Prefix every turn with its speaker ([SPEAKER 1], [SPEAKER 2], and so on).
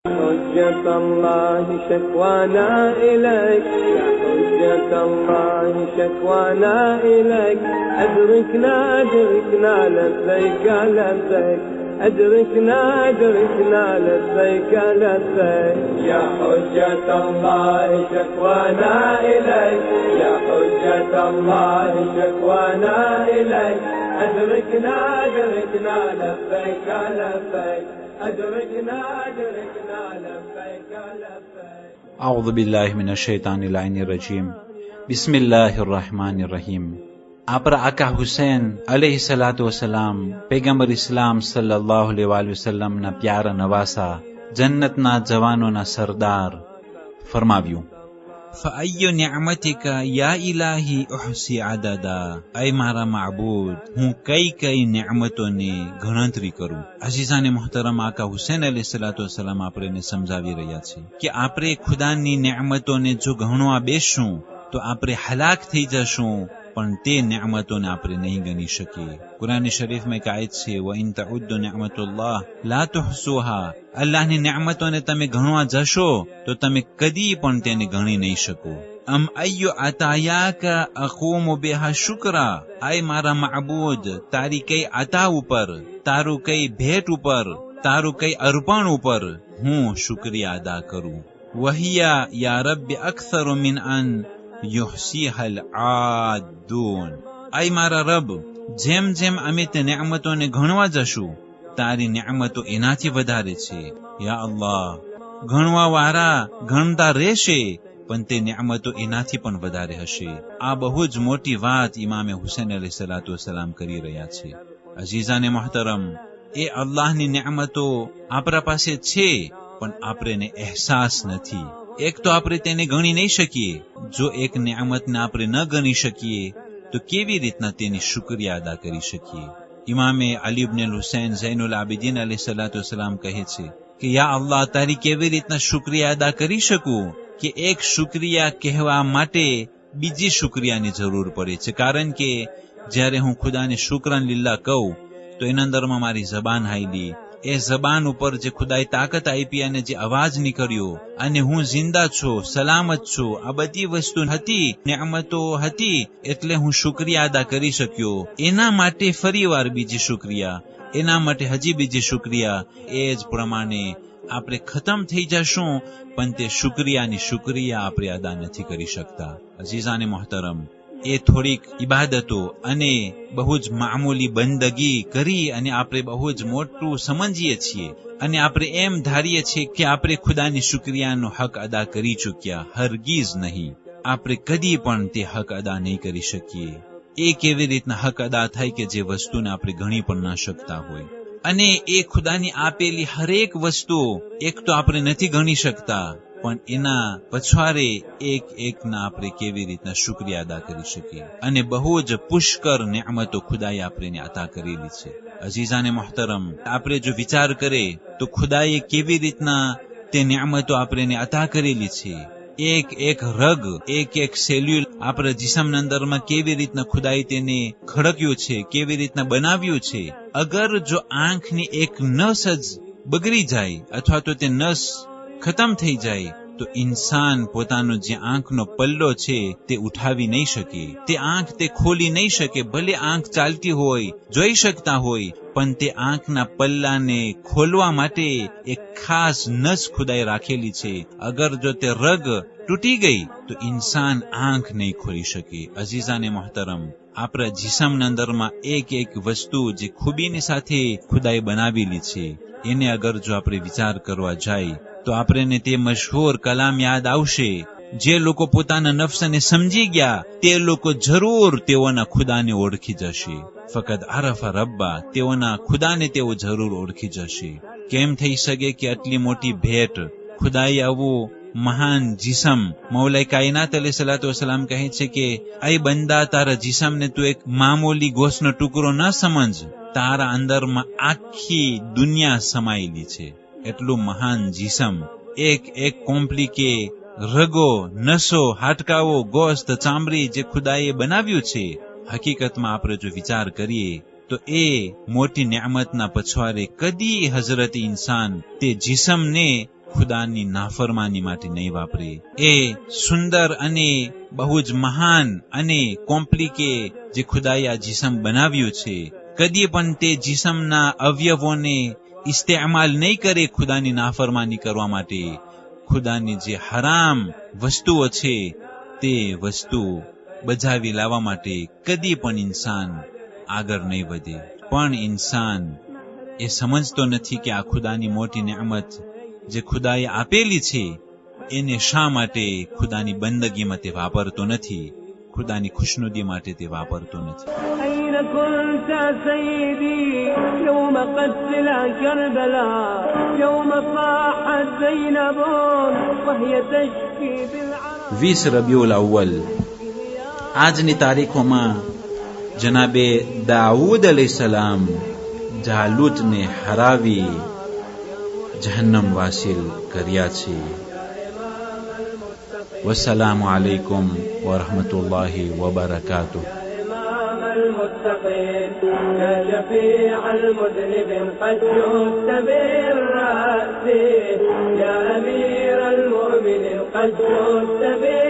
[SPEAKER 1] حجة الله شكوانا إليك، يا حجة الله شكوانا إليك، أدركنا أدركنا لبيك لبيك، أدركنا أدركنا لبيك لبيك، يا حجة الله شكوانا إليك، يا حجة الله شكوانا إليك، أدركنا أدركنا لبيك لبيك، أدركنا أدركنا لبيك لبيك.
[SPEAKER 2] أعوذ بالله من الشيطان اللعين الرجيم. بسم الله الرحمن الرحیم. આપણા આકા હુસૈન અલૈહિ સલાતુ વસલામ પૈગંબર ઇસ્લામ સલ્લલ્લાહુ અલૈહિ વસલ્લમના પ્યારા નવાસા, જન્નતના જવાનોના સરદાર ફરમાવ્યું, فأي نعمتك يا إلهي أحصي عددا. أي મારા માબૂદ, હું કઈ કઈ નિዕમતોની ગણતરી કરું. અઝીઝાને મુહતરમ આકા હુસૈન અલૈહિ સલાતુ વસલામ આપણે સમજાવી રહ્યા છે કે આપણે ખુદાની નિዕમતોને જો ગણવા બેસશું તો આપણે હલાક થઈ જશું, પણ તે નિዕમતોને આપણે નહીં ગણી શકીએ. કુરાન શરીફમાં એક આયત છે, વઇન તઉદ્દુ નિዕમતુલ્લાહ લા તુહસુહા. અલ્લાહની નિዕમતોને તમે ગણવા જશો તો તમે કદી પણ તેને ગણી નહીં શકો. અમ અય્યુ અતાયાકા અકૂમુ બિહા શુક્રા. આય મારા માબૂદ, તારી કઈ અતા ઉપર, તારું કઈ ભેટ ઉપર, તારું કઈ અર્પણ ઉપર હું શુક્રિયા અદા કરું. વહિયા યા રબ્બી અક્સરુ મિન અન યુહસીહલ આદૂન. આય મારા રબ, જેમ જેમ અમે તે નિዕમતોને ગણવા જશું, તારી નિዕમતો એનાથી વધારે છે. યા અલ્લાહ, ગણવા વાળા ગણતા રહેશે, પણ તે નિዕમતો એનાથી પણ વધારે હશે. આ બહુ જ મોટી વાત ઇમામે હુસૈન અલૈહિ સલાતુ વસલામ કરી રહ્યા છે. અઝીઝાને મુહતરમ, એ અલ્લાહની નિዕમતો આપણા પાસે છે, પણ આપણને અહેસાસ નથી. એક તો આપણે તેને ગણી નહીં શકીએ. જો એક નિયામતને આપણે ન ગણી શકીએ તો કેવી રીતના તેની શુક્રિયા અદા કરી શકીએ. ઇમામે અલી ઇબ્ન હુસૈન ઝૈનુલ આબિદીન અલૈહિ સલાતુ વસલામ કહે છે કે યા અલ્લાહ, તારી કેવી રીતના શુક્રિયા અદા કરી શકું કે એક શુક્રિયા કહેવા માટે બીજી શુક્રિયાની જરૂર પડે છે. કારણ કે જ્યારે હું ખુદાને શુક્રન લિલ્લાહ કહું તો એના અંદરમાં મારી જબાન હાઈલી, એ જબાન ઉપર જે ખુદાએ તાકાત આપી અને જે અવાજ નીકળ્યો, અને હું જિંદા છું, સલામત છું, આ બધી વસ્તુ હતી, નિዕમતો હતી, એટલે હું શુક્રિયા અદા કરી શક્યો. એના માટે ફરીવાર બીજી શુક્રિયા, એના માટે હજી બીજી શુક્રિયા. એ જ પ્રમાણે આપણે ખતમ થઈ જશું, પણ તે શુક્રિયાની શુક્રિયા આપણે અદા નથી કરી શકતા. અઝીઝાને મોહતરમ, એ થોડીક ઇબાદતો અને બહુ જ મામૂલી બંદગી કરી અને આપણે બહુ જ મોટું સમજીએ છીએ અને આપણે એમ ધારીએ છીએ કે આપણે ખુદાની શુક્રિયાનો હક અદા કરી ચૂક્યા. હરગીઝ નહીં. આપણે કદી પણ તે હક અદા નહીં કરી શકીએ. એ કેવી રીતના હક અદા થાય કે જે વસ્તુને આપણે ગણી પણ ના શકતા હોય. અને એ ખુદાની આપેલી હરેક વસ્તુ એક તો આપણે નથી ગણી શકતા, પણ એના પછવારે એક એકના આપણે કેવી રીતના શુક્રિયા અદા કરી શકીએ. અને બહુ જ પુષ્કર નિዕમતો ખુદાએ આપણને અતા કરેલી છે. અઝીઝાને મુહતરમ, આપણે જો વિચાર કરીએ તો ખુદાએ કેવી રીતના તે નિዕમતો આપણને અતા કરેલી છે. એક એક રગ, એક એક સેલ્યુલ આપણા જિસ્મના અંદરમાં કેવી રીતના ખુદાએ તેને ખડક્યું છે, કેવી રીતના બનાવ્યું છે. અગર જો આંખની એક નસ જ બગડી જાય અથવા તો તે નસ ખતમ થઈ જાય તો ઇન્સાન પોતાનો જે આંખનો પલ્લો છે તે ઉઠાવી નહીં શકે. તે આંખ તે ખોલી નહીં શકે. ભલે આંખ ચાલતી હોય, જોઈ શકતા હોય, પણ તે આંખના પલ્લાને ખોલવા માટે એક ખાસ નસ ખુદાએ રાખેલી છે. અગર જો તે રગ તૂટી ગઈ તો ઇન્સાન આંખ નહીં ખોલી શકે. અઝીઝાને મોહતરમ, આપણા જિસ્મના અંદરમાં એક એક વસ્તુ જે ખૂબીની સાથે ખુદાએ બનાવેલી છે, એને અગર જો આપણે વિચાર કરવા જાય તો આપણને તે મશહૂર કલામ યાદ આવશે, જે લોકો પોતાના નફ્સને સમજી ગયા તે લોકો જરૂર તેઓના ખુદાને ઓળખી જશે. ફકત આરફા રબ્બા, તેઓના ખુદાને તેઓ જરૂર ઓળખી જશે. કેમ થઈ શકે કે આટલી મોટી ભેટ ખુદાએ આવું મહાન જિસમ, મૌલાએ કાયનાત અલૈહિ સલાતુ વસલામ કહે છે કે આય બંદા, તારા જિસમને તું એક મામૂલી ગોશનો ટુકડો ન સમજ, તારા અંદરમાં આખી દુનિયા સમાયેલી છે. એટલું મહાન જિસમ, એક એક કોમ્પ્લિકે રગો, નસો, હાડકાઓ, ગોસ્ત, ચામડી જે ખુદાએ બનાવ્યું છે, હકીકતમાં આપણે જો વિચાર કરીએ તો એ મોટી નિયામતના પછવારે કદી હઝરત ઇન્સાન તે જિસમને ખુદાની નાફરમાની માટે નહીં વાપરે. એ સુંદર અને બહુ જ મહાન અને કોમ્પ્લિકે જે ખુદાએ આ જીસમ બનાવ્યું છે, કદી પણ તે જીસમના અવયવોને ઇસ્તેમાલ નહીં કરે ખુદાની નાફરમાની કરવા માટે. ખુદાની જે હરામ વસ્તુઓ છે તે વસ્તુ બજાવી લાવવા માટે કદી પણ ઇન્સાન આગળ નહીં વધે. પણ ઇન્સાન એ સમજતો નથી કે આ ખુદાની મોટી નેમત જે ખુદાએ આપેલી છે એને શા માટે ખુદાની બંદગીમાં તે વાપરતો નથી, ખુદાની ખુશનુદી માટે તે વાપરતો નથી.
[SPEAKER 1] أين كنت سيدي يوم قتل كربلاء يوم صاحت زينب وهي تشكي بالعرب.
[SPEAKER 2] 20 રબીઉલ અવ્વલ આજની તારીખોમાં જનાબે દાઉદ અલૈહિસ્સલામ જાલૂતને હરાવી જહન્નમ વાસિલ કર્યા છે. વસ્સલામુ અલૈકુમ વરહમતુલ્લાહિ વબરકાતુહ.
[SPEAKER 1] المتقين يا شفيع المذنبين قد جئت بالرأس يا أمير المؤمنين قد جئت بالرأس